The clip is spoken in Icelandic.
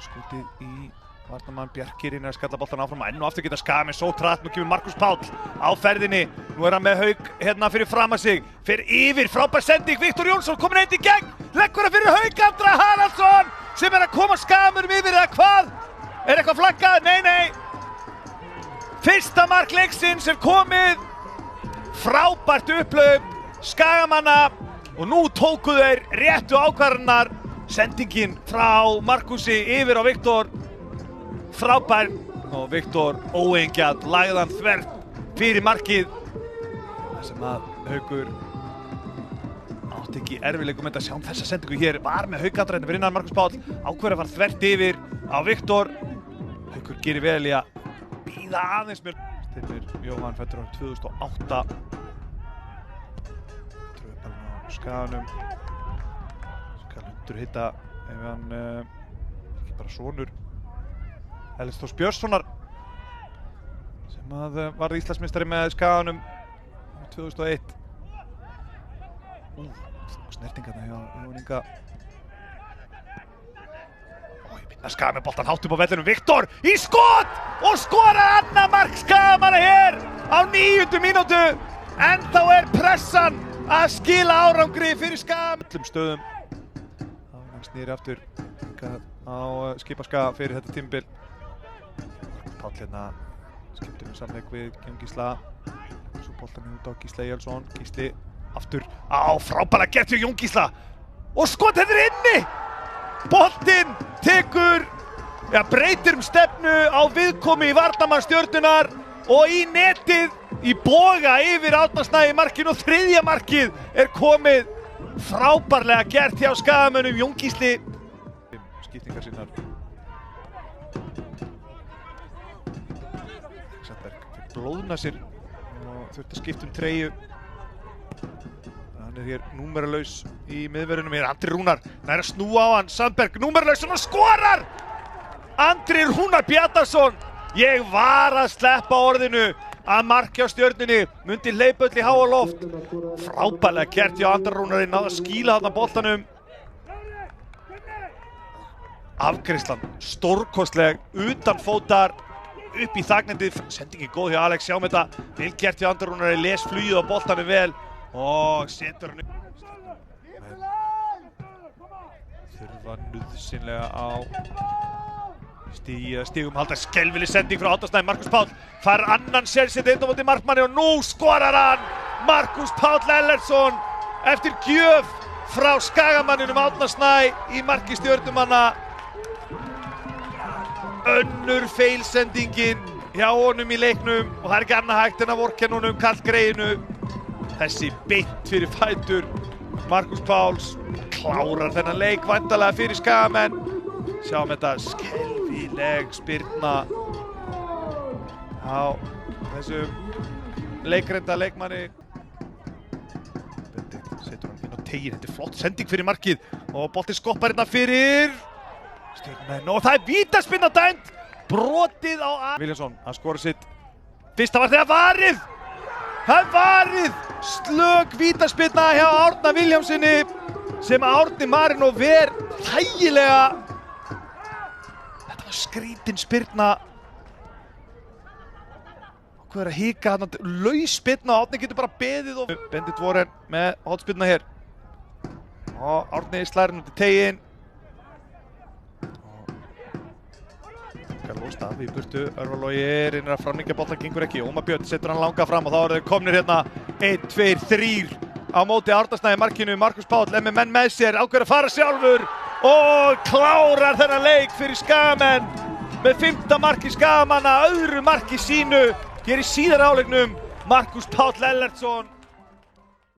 Skotið í varnarmann Bjarki reynir að skalla boltan áfram enn og aftur geta Skagamenn með svo trætt. Nú kemur Markus Páll á ferðinni. Nú hann með Hauk hérna fyrir fram að sig. Fer yfir, frábær sending, Viktor Jónsson kominn einn í gegn. Leggur það fyrir Hauk Andra Haraldsson sem að koma Skagamönnum yfir eða hvað? Eitthvað flaggað? Nei. Fyrsta mark leiksins komið. Frábært upplaup Skagamanna og nú tóku þeir réttu ákvarðanir. Sendingin frá Markusi yfir á Viktor. Frábær og Viktor óeigingjarn lagði hann þvert fyrir markið. Það sem að Haukur átti ekki erfiðleikum með að sjá þessa sendingu hér. Var með Haukandra hérna fyrir innan Markus Páll. Ákveður að fara þvert yfir á Viktor. Haukur gerir vel í að bíða aðeins mér. Styrmir Jóhann fæddur árið 2008. Tröðbalinn á Skaganum. Skal hundur hitta ef hann ekki bara sonur Ellis Þórs Björnssonar sem að varð Íslandsmeistari með Skaganum 2001. Snertingarna hjá Jón Inga. Ég finna Skagamenn með boltan hátt upp á vellinum. Viktor í skot og skorar annað mark Skagamanna hér á 9. mínútu. En þá pressan að skila árangri fyrir Skagamenn. Öllum stöðum. Hann snýri aftur á Skipaskaga fyrir þetta tímabil. Páll hérna skiptir með samleik við Jón Gísla. Svo boltan út á Gísla Eyjálsson. Gísli aftur á frábæra gert hjá Jón Gísla. Og skot þetta inni! Boltinn tekur, breytir stefnu á viðkomu í varnarmann Stjörnunnar og í netið í boga yfir Árna Snæ í markinu og þriðja markið komið. Frábærlega gert hjá Skagamönnum. Jón Gísli. Skiptingar sinnar. Blóðna sér og þurfti að skipta treyju. Hann hér númeralaus í miðverðinum. Hér Andri Rúnar nær að snúa á hann. Sandberg númeralaus og hann skorar! Andri Rúnar Bjarnason. Ég var að sleppa orðinu að mark hjá Stjörnunni myndi hleypa öll í háa loft. Frábærlega gert hjá Andra Rúnari, náði að skýla þarna boltanum. Afgreiðslan stórkostleg utan fótar. Upp í þagnendið, sendingin góð hjá Alex, sjáum þetta, vel gert hjá Andra Rúnari, les flugið á boltanum vel og setur hann upp. Þurfa nauðsynlega á stígum halda skelfileg sending frá Árna Snæ. Markus Páll fær annan sérsett inn á móti markmanni og nú skorar hann Markus Páll Ellertsson eftir gjöf frá Skagamanninum Árna Snæ í marki Stjörnumanna. Önnur feilsendingin hjá honum í leiknum og það ekki annað hægt en að vorkenna honum Karl Greyinu. Þessi beint fyrir fætur Markus Páls klárar þennan leik væntanlega fyrir Skagamenn. Sjáum þetta skelfileg spyrna á þessum leikreynda leikmanni. Benedikt setur hann inn á teiginn. Þetta flott sending fyrir markið og boltinn skoppar hérna fyrir Stjörnumenn og það vítaspyrna dæmd. Brotið á Viljánsson að skora sitt fyrsta var þegar varið. Það varið. Slök vítaspyrna hjá Árna Viljámsssyni sem Árni Marino ver þægilega. Þetta var skrítin spyrna. Hvað að hika þarna laus spyrna og Árni getur bara beðið og Bendit Warren með hornspyrna hér. Og Árni slær hann út í teiginn. Lóst af í burtu, Örvar Logi reynir að framlengja boltan, gengur ekki. Ómar Björn setur hann langa fram og þá eru þeir komnir hérna 1, 2, 3 á móti Árna Snæ í markinu. Markus Páll með menn með sér, ákveður að fara sjálfur og klárar þennan leik fyrir Skagamenn með 5. marki Skagamanna, öðru marki sínu hér í síðari hálfleiknum. Markus Páll Ellertsson.